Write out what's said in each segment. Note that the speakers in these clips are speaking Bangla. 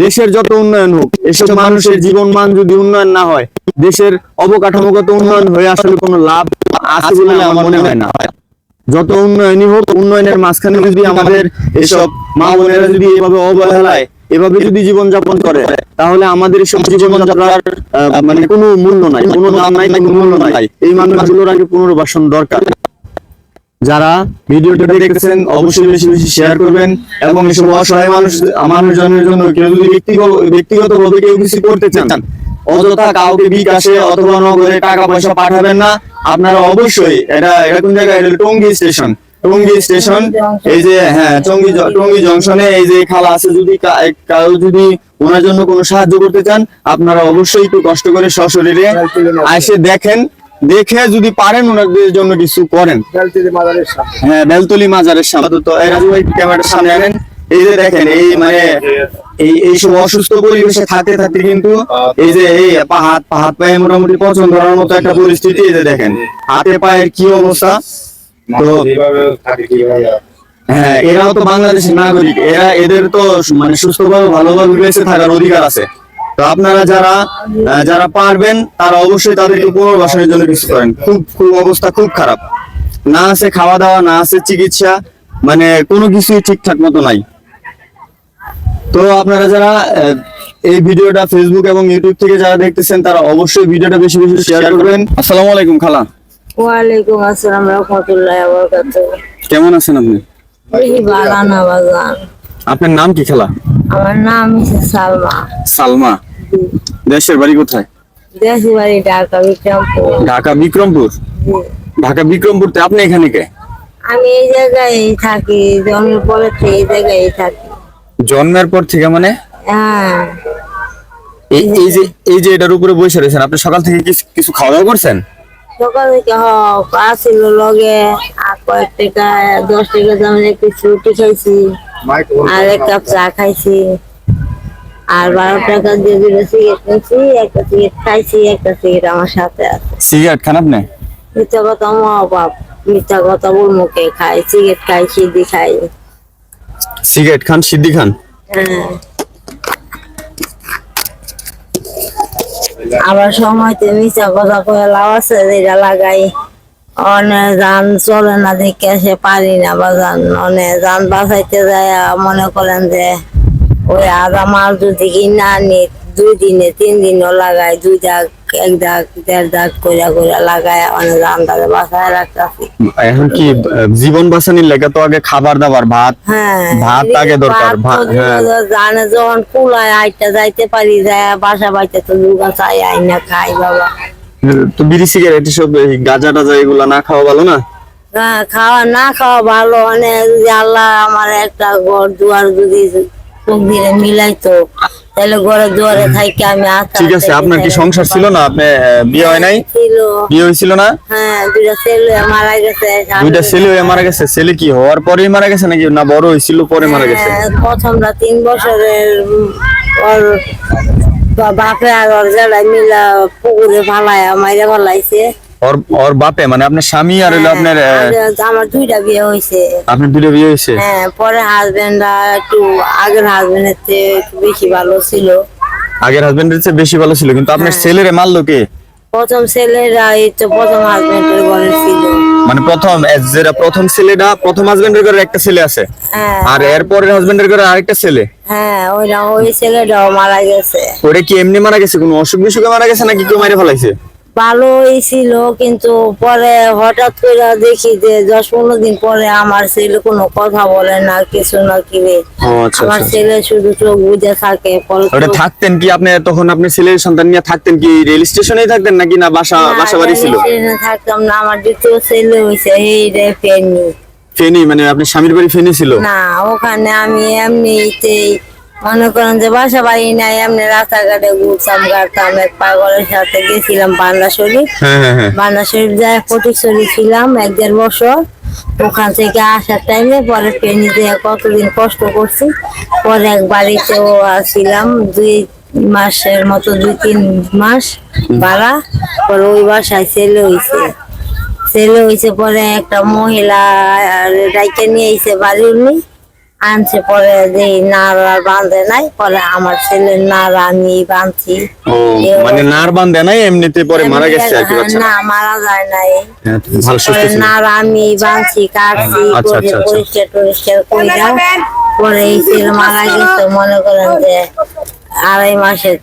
দেশের যত উন্নয়ন হোক, এসব মানুষের জীবন মান যদি উন্নয়ন না হয়, দেশের অবকাঠামোগত উন্নয়ন হয়ে আসলে কোনো লাভ আছে বলে আমার মনে হয় না। যত উন্নয়নই হোক, উন্নয়নের মাঝখানে যদি আমাদের এসব মা বোনেরা যদি এভাবে অবহেলায় এভাবে যদি জীবনযাপন করে, তাহলে আমাদের এসব জীবনযাত্রার মানে কোনো মূল্য নাই, কোনো দাম নাই, কোনো মূল্য নাই। এই মানুষগুলোর আগে পুনর্বাসন দরকার। যারা ভিডিওটা দেখতেছেন অবশ্যই বেশি বেশি শেয়ার করবেন, এবং এসব অসহায় মানুষজনের জন্য কেউ যদি ব্যক্তিগতভাবে কেউ কিছু করতে চান, অযথা কাউকে বিকাশে অথবা নগদে টাকা পয়সা পাঠাবেন না। আপনারা অবশ্যই এটা কোন জায়গায়, টঙ্গী স্টেশন, এই যে হ্যাঁ টঙ্গী জংশনে এই যে খালা আছে, যদি কারো যদি ওনার জন্য কোনো সাহায্য করতে চান, আপনারা অবশ্যই একটু কষ্ট করে সশরীরে এসে দেখেন, দেখে যদি পারেন ওনাদের জন্য কিছু করেন। হ্যাঁ, বেলতলি মাজারের সামনে। তো ক্যামেরার সামনে আনেন। এই যে দেখেন, এই মানে এই সব অসুস্থ পরিবেশে থাকতে থাকতে কিন্তু এই যে এই হাত পায়ে মোটামুটি পছন্দ করার মতো একটা পরিস্থিতি। এই যে দেখেন হাতে পায়ের কি অবস্থা। তো হ্যাঁ, এরাও তো বাংলাদেশের নাগরিক, এদের তো মানে সুস্থভাবে ভালোভাবে বেঁচে থাকার অধিকার আছে। তো আপনারা যারা পারবেন তারা অবশ্যই তাদেরকে পুনর্বাসনের জন্য কিছু করেন। খুব অবস্থা খুব খারাপ, না আছে খাওয়া দাওয়া, না আছে চিকিৎসা, মানে কোনো কিছুই ঠিকঠাক মতো নাই। তো আপনারা যারা এই ভিডিওটা ফেসবুক এবং ইউটিউব থেকে যারা দেখতেছেন, তারা অবশ্যই ভিডিওটা বেশি বেশি শেয়ার করবেন। আসসালামু আলাইকুম খালা। ওয়ালাইকুম আসসালাম রাহমাতুল্লাহি ওয়া বারাকাতুহু। কেমন আছেন আপনি? এই ভালো না বাজান। আপনার নাম কি খালা? আমার নাম সালমা। সালমা। দেশের বাড়ি কোথায়? দেশের বাড়ি ঢাকা বিক্রমপুর। ঢাকা বিক্রমপুর? ঢাকা বিক্রমপুরতে আপনি এখানে কে? আমি এই জায়গায় থাকি, জন্মের পরে থেকে এই জায়গায় থাকি। জন্মের পর থেকে মানে? হ্যাঁ। এই যে এটার উপরে বসে রয়েছেন, আপনি সকাল থেকে কিছু খাওয়া দাওয়া করছেন? সকাল থেকে আসছিল লগে আর কয়েক টাকা 10 টাকা দামের একটু রুটি খাইছি, আর এক কাপ চা খাইছি, আর 12 টাকা দিয়ে 2টা সিগারেট নিয়েছি। একটা সিগারেট খাইছি, একটা সিগারেট আমার সাথে আছে। সিগারেট খান আপনি? মিথ্যা কথা বাপ, মিথ্যা কথা বল মুখে খাই, সিগারেট খাই, সিদ্ধি খাই। সিগারেট খান, সিদ্ধি খান? হ্যাঁ। আবার সময়তে মিথ্যা কথা কয়ে লাভ আছে, যেটা লাগাই অনেক যান চলে না দেখে সে পারি না বাজান। অনেক যান বাঁচাইতে যায়, মনে করেন যে ওই আধা মাল যদি কিনা আনি 2 দিনে 3 দিনও লাগাই, 2 দাগ 1 দাগ 1.5 দাগ করে লাগায় অনেক যানটাকে বাঁচায় রাখতেছি। এখন কি জীবন বাঁচানোর লেগে তো আগে খাবার দাবার, ভাত, ভাত আগে দরকার। জানে যখন কুলায় আইটা যাইতে পারি, যায় বাসা বাড়িতে তো দুগা চাই আইনা খাই বাবা। তো বিড়ি সিগারেট এসব গাঁজা টাজা এগুলা না খাওয়া ভালো না? না খাওয়া ভালো। অনেক যদি আল্লাহ আমার একটা ঘর দুয়ার যদি দিলে মিলাইতো, তাহলে ঘরে দুয়ারে থাকি আমি। ঠিক আছে, আপনার কি সংসার ছিল না? আপনি বিয়ে হয় নাই? বিয়ে হয়েছিল না? হ্যাঁ, 2টা ছেলে মারা গেছে। 2টা ছেলে মারা গেছে? ছেলে কি হওয়ার পরেই মারা গেছে নাকি না বড় হয়েছিল পরে মারা গেছে? প্রথমটা 3 বছরের ওর বাপে আর ওর জেলায় মিলা পুকুরে ফালায় মাইরে ফেলাইছে। ওর বাপে মানে আপনার স্বামী আর হলো আপনার? আমার 2টা বিয়ে হয়েছে। আপনার 2টা বিয়ে হয়েছে? হ্যাঁ, পরে হাজবেন্ডরা একটু আগের হাজবেন্ডের চেয়ে বেশি ভালো ছিল। আগের হাজবেন্ডের চেয়ে বেশি ভালো ছিল, কিন্তু আপনার ছেলেরে মারলো কে? প্রথম ছেলেরা এই তো প্রথম হাজবেন্ডের ঘরে ছিল। মানে প্রথম ছেলেটা প্রথম হাজবেন্ডের ঘরে একটা ছেলে আছে, আর এরপরের হাজবেন্ডের ঘরে আরেকটা ছেলে? হ্যাঁ, ওই ছেলেটাও মারা গেছে। ওটা কি এমনি মারা গেছে, কোনো অসুখ বিসুখে মারা গেছে নাকি কেউ মেরে ফেলাইছে? ভালোই ছিল, কিন্তু পরে হঠাৎ করে দেখি যে 10-15 দিন পরে আমার ছেলে কোনো কথা বলে না, কিছু না। কি আমার ছেলে শুধু চোখ বুঝে থাকে। ওটা থাকতেন কি আপনি তখন? আপনি ছেলের সন্তান নিয়ে থাকতেন কি রেল স্টেশনেই থাকতেন নাকি না বাসা বাড়ি ছিল? থাকতাম না, আমার দ্বিতীয় ছেলে হয়েছে এই রে ফেনী। ফেনী মানে আপনার স্বামীর বাড়ি ফেনী ছিল? না, ওখানে আমি এমনিতেই মনে করেন যে বাসা বাড়ি নাই, এমনি রাস্তাঘাটে ঘুরতাম গাড়তাম। এক পাগলের সাথে গেছিলাম বান্দা শরীফ। বান্দা শরীফ যায় ফটিকছড়ি ছিলাম 1-1.5 বছর। ওখান থেকে আসার টাইমে পরে ফেনীতে কতদিন কষ্ট করছি। পরে এক বাড়িতেও ছিলাম 2 মাসের মতো, 2-3 মাস ভাড়া। পরে ওই বাসায় ছেলে হয়েছে। পরে একটা মহিলা ডাইকে নিয়ে এসে বাড়ি উনি আনছে পরে যে নাড়া বাঁধে নাই, পরে আমার ছেলের নাড়া আমি বাঁধছি। ও মানে নার বান্ধে নাই, এমনিতে পরে মারা গেছে আর কি বাচ্চা? না, মারা যায় নাই। ভালো সুস্থ পরে ছিল। নাড়া আমি বাঁধছি, কাটছি, আচ্ছা, আচ্ছা, আচ্ছা। পরিষ্কার টরিষ্কার কইরা পরে এই ছেলে মারা গেছে। মনে করেন যে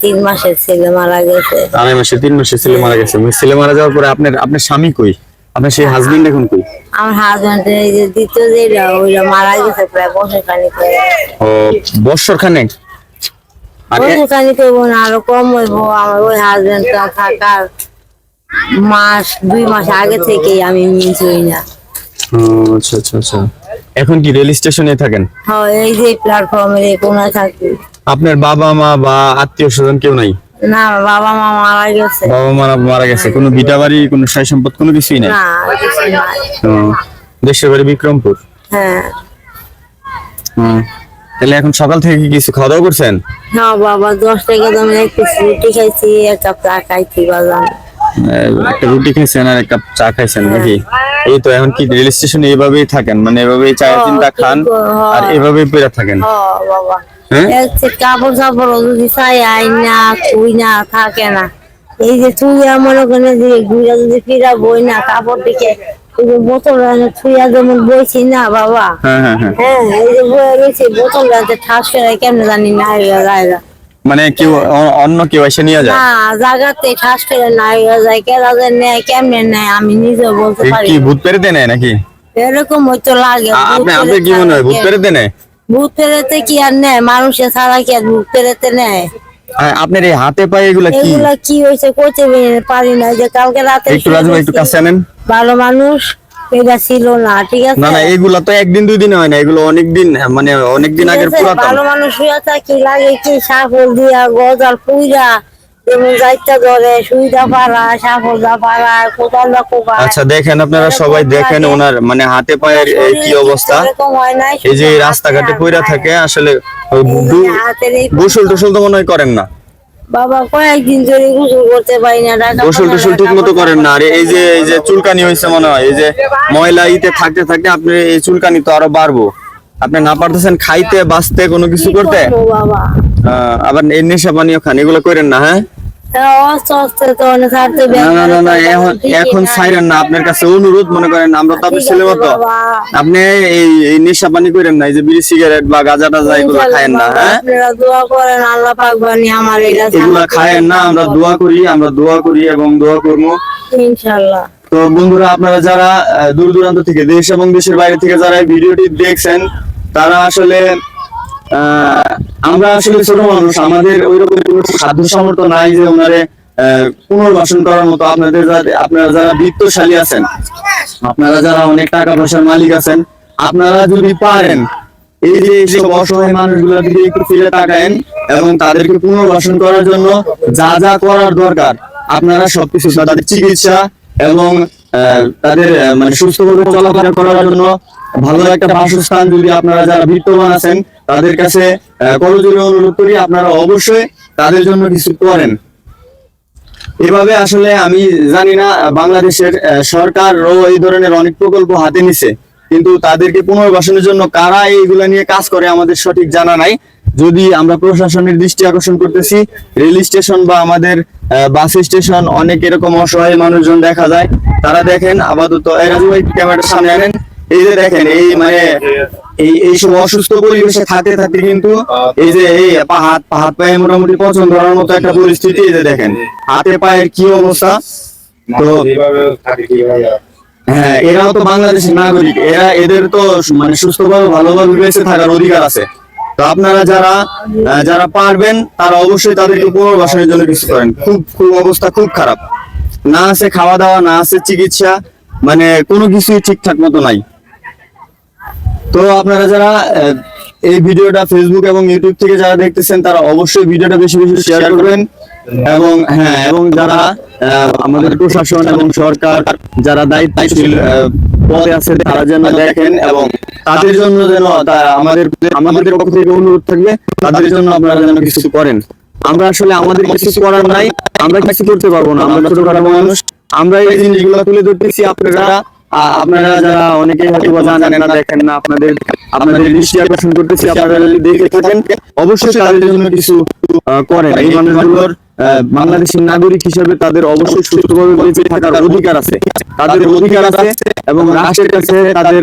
3 মাসের ছেলে মারা গেছে। 3 মাসের ছেলে মারা গেছে। ছেলে মারা যাওয়ার পরে আপনার স্বামী কই? আপনার সেই হাজবেন্ড এখন কই? আমার হাজবেন্ড এই যে দ্বিতীয় যেটা ওইটা মারা গেছে প্রায় বছর খানিক হয়ে গেছে। ও বছর খানেক। আর বছর খানিক হইব না, আরো কম হইব। আমার ওই হাজবেন্ডটা থাকার 2 মাস আগে থেকেই আমি মিস হই না। ও আচ্ছা আচ্ছা আচ্ছা। এখন কি রেল স্টেশনে থাকেন? হ্যাঁ, এই যে প্ল্যাটফর্মের এই কোনায় থাকি। আপনার বাবা মা বা আত্মীয় স্বজন কেউ নাই? না, বাবা মা মারা গেছে। বাবা মা মারা গেছে, কোনো ভিটা বাড়ি কোনো সয় সম্পদ কোনো কিছুই নাই? না, কিছু নাই। ও, দেশের বাড়ি বিক্রমপুর। হ্যাঁ তাহলে এখন সকাল থেকে কি কিছু খাওয়া দাওয়া করছেন? হ্যাঁ বাবা, 10 টাকা দামের একটা রুটি খাইছি, 1 কাপ চা খাইছি বাজান। একটা রুটি খাইছেন আর 1 কাপ চা খাইছেন নাকি? এই তো এখন কি রেল স্টেশনে এইভাবেই থাকেন, মানে এভাবেই চা চিন্তা খান আর এভাবেই পড়ে থাকেন? হ্যাঁ বাবা, হ্যাঁ? কাপড় চাপড় যদি চাই না তুই না থাকে না। এই যে তুই মনে করেন যে ঘুরে যদি ফিরা বই না কাপড় দিকে বোতল থুইয়া যেমন বইছি না বাবা। হ্যাঁ হ্যাঁ হ্যাঁ। হ্যাঁ, এই যে বয়ে রয়েছে বোতল ঠাস করে কেমন জানি না যায় না। মানে কেউ অন্য কেউ এসে নিয়ে যায়? না, জায়গাতে ঠাস করে না যায়, কেরা যে নেয় কেমনে নেয় আমি নিজেও বলতে পারি কি না। ভূত পেরেতে নেয় নাকি? এরকম হয়তো লাগে। আপনার কি মনে হয় ভূত পেরেতে নেয়? ভূত পেরেতে কি আর নেয়? মানুষের ছাড়া কি আর ভূত পেরেতে নেয়? আপনার এই হাতে পায়ে এগুলা কি? এগুলা কি হয়েছে কইতে পারি না। যে কালকে রাতে একটু রাজু ভাই একটু কাছে আনেন। ভালো মানুষ এটা ছিল না, ঠিক আছে? না না, এগুলা তো একদিন 2 দিন হয় না, এগুলো অনেকদিন, মানে অনেকদিন আগের পুরাতন। ভালো মানুষ হইয়া থাকি লাগে কি সাফল দিয়া গজাল পুইরা যেমন যাইতে ধরে সুইদা পাড়া সাফল দা পাড়া কোদাল দা কোবা। আচ্ছা দেখেন, আপনারা সবাই দেখেন ওনার মানে হাতে পায়ের কি অবস্থা। এই যে রাস্তাঘাটে পইরা থাকে, আসলে গোসল টোসল তো মনে হয় করেন না? বাবা কয়েকদিন ধরে গোসল করতে পারি না। গোসল টোসল ঠিক মতো করেন না। আর এই যে চুলকানি হয়েছে মনে হয়, এই যে ময়লা ইতে থাকতে থাকতে আপনি এই চুলকানি তো আরো বাড়বো। আপনি না পারতেছেন খাইতে বাঁচতে কোনো কিছু করতে, বাবা আবার এই নেশা পানীয় খান, এগুলো করেন না। হ্যাঁ না না না, এখন ছাইরেন না। আপনার কাছে অনুরোধ, মনে করেন আমরা তো আপনার ছেলে মতো, আপনি এই নেশা পানি করেন না, এই যে বিড়ি সিগারেট বা গাঁজা টাজা এগুলো খায়েন না। হ্যাঁ, এগুলা খায়েন না। আমরা দোয়া করি এবং দোয়া করবো ইনশাআল্লাহ। তো বন্ধুরা, আপনারা যারা দূর দূরান্ত থেকে, দেশ এবং দেশের বাইরে থেকে যারা এই ভিডিওটি দেখছেন, তারা আসলে আমরা আসলে ছোট মানুষ, আমাদের ওইরকম কোনো সাধ্য সামর্থ্য নাই যে ওনারে পুনর্বাসন করার মতো। আপনারা যারা বিত্তশালী আছেন, আপনারা যারা অনেক টাকা পয়সার মালিক আছেন, আপনারা যদি পারেন এই যে এইসব অসহায় মানুষগুলোর দিকে একটু ফিরে তাকায়েন এবং তাদেরকে পুনর্বাসন করার জন্য যা যা করার দরকার আপনারা সবকিছু, তাদের চিকিৎসা এবং তাদের মানে সুস্থভাবে চলাফেরা করার জন্য ভালো একটা বাসস্থান, যদি আপনারা যারা বিত্তবান আছেন তাদের কাছে করজোড়ে অনুরোধ করি আপনারা অবশ্যই তাদের জন্য কিছু করেন। এভাবে আসলে আমি জানি না, বাংলাদেশের সরকারও এই ধরনের অনেক প্রকল্প হাতে নিছে, কিন্তু তাদেরকে পুনর্বাসনের জন্য কারা এইগুলা নিয়ে কাজ করে আমাদের সঠিক জানা নাই। যদি আমরা প্রশাসনের দৃষ্টি আকর্ষণ করতেছি, রেল স্টেশন বা আমাদের বাস স্টেশন অনেক এরকম অসহায় মানুষজন দেখা যায়। তারা দেখেন আপাতত ক্যামেরার সামনে আনেন, এই যে দেখেন এই মানে এইসব অসুস্থ পরিবেশে থাকতে থাকতে কিন্তু এই যে এই হাত পায়ে মোটামুটি পচন ধরার মতো একটা পরিস্থিতি। এই যে দেখেন হাতে পায়ের কি অবস্থা। তো হ্যাঁ, এরাও তো বাংলাদেশের নাগরিক, এদের তো মানে সুস্থভাবে ভালোভাবে বেঁচে থাকার অধিকার আছে। তো আপনারা যারা পারবেন তারা অবশ্যই তাদেরকে পুনর্বাসনের জন্য কিছু করেন। খুব অবস্থা খুব খারাপ, না আছে খাওয়া দাওয়া, না আছে চিকিৎসা, মানে কোনো কিছুই ঠিকঠাক মতো নাই। তো আপনারা যারা এই ভিডিওটা ফেসবুক এবং ইউটিউব থেকে যারা দেখতেছেন, তারা অবশ্যই ভিডিওটা বেশি বেশি শেয়ার করবেন এবং হ্যাঁ, এবং যারা আমাদের প্রশাসন এবং সরকার যারা দায়িত্বশীল পদে আছে তারা যেন দেখেন এবং তাদের জন্য যেন আমাদের পক্ষ থেকে অনুরোধ থাকবে, তাদের জন্য আপনারা যেন কিছু করেন। আমরা আসলে আমাদের কিছু করার নাই, আমরা কিছু করতে পারবো না, আমরা ছোটখাটো মানুষ। আমরা এই জিনিসগুলো তুলে ধরতেছি, আপনারা আপনারা যারা অনেকেই হয়তো বা জানেন না, দেখেন না, আপনাদের দৃষ্টি আকর্ষণ করতেছি, আপনারা যদি দেখে থাকেন অবশ্যই তাদের জন্য কিছু করেন। এই মানুষগুলোর বাংলাদেশের নাগরিক হিসেবে তাদের অবশ্যই সুস্থভাবে বেঁচে থাকার অধিকার আছে, তাদের অধিকার আছে এবং রাষ্ট্রের কাছে তাদের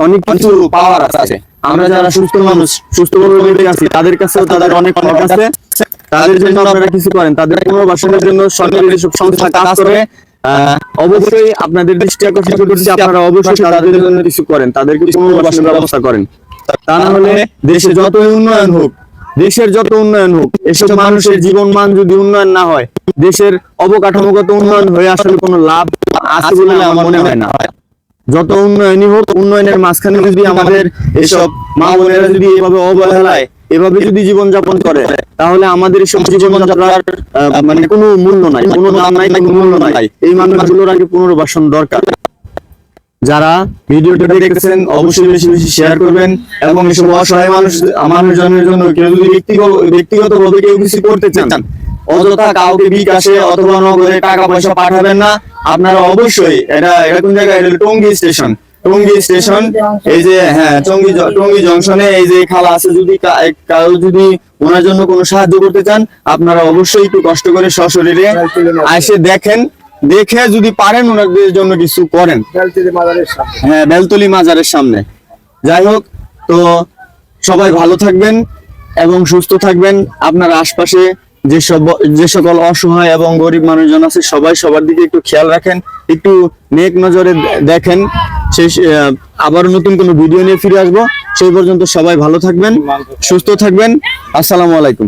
অনেক কিছু পাওয়ার আছে। আমরা যারা সুস্থ মানুষ, সুস্থভাবে বেঁচে আছি, তাদের কাছেও তাদের অনেক হক আছে। তাদের জন্য আপনারা কিছু করেন, তাদের পুনর্বাসনের জন্য সরকারি যেসব সংস্থা কাজ করে, অবশ্যই আপনাদের দৃষ্টি আকর্ষণ করছি, আপনারা অবশ্যই তাদের জন্য কিছু করেন, তাদেরকে পুনর্বাসনের ব্যবস্থা করেন। তা না হলে দেশে যতই উন্নয়ন হোক, দেশের যত উন্নয়ন হোক, এসব মানুষের জীবন মান যদি উন্নয়ন না হয়, দেশের অবকাঠামোগত উন্নয়ন হয়ে আসলে কোনো লাভ আছে বলে আমার মনে হয় না। যত উন্নয়নই হোক, উন্নয়নের মাঝখানে যদি আমাদের এসব মা বোনেরা যদি এভাবে অবহেলায় এভাবে যদি জীবনযাপন করে, তাহলে আমাদের এসব জীবনযাত্রার মানে কোনো মূল্য নাই, কোনো দাম নাই, কোনো মূল্য নাই। এই মানুষগুলোর আগে পুনর্বাসন দরকার। যারা ভিডিওটা দেখতেছেন অবশ্যই বেশি বেশি শেয়ার করবেন এবং এসব অসহায় মানুষজনের জন্য কেউ যদি ব্যক্তিগতভাবে কেউ কিছু করতে চান, অযথা কাউকে বিকাশে অথবা নগদে টাকা পয়সা পাঠাবেন না। আপনারা অবশ্যই এটা কোন জায়গায়, টঙ্গী স্টেশন, এই যে টঙ্গী জংশনে এই যে খালা আছে, যদি কারো যদি ওনার জন্য কোনো সাহায্য করতে চান, আপনারা অবশ্যই একটু কষ্ট করে সশরীরে এসে দেখেন, দেখে যদি পারেন ওনাদের জন্য কিছু করেন। হ্যাঁ, বেলতলি মাজারের সামনে। যাই হোক, তো সবাই ভালো থাকবেন এবং সুস্থ থাকবেন। আপনার আশপাশে যে সকল অসহায় এবং গরিব মানুষজন আছে, সবাই সবার দিকে একটু খেয়াল রাখেন, একটু নেক নজরে দেখেন। আবার নতুন কোনো ভিডিও নিয়ে ফিরে আসবো। সেই পর্যন্ত সবাই ভালো থাকবেন, সুস্থ থাকবেন। আসসালামু আলাইকুম।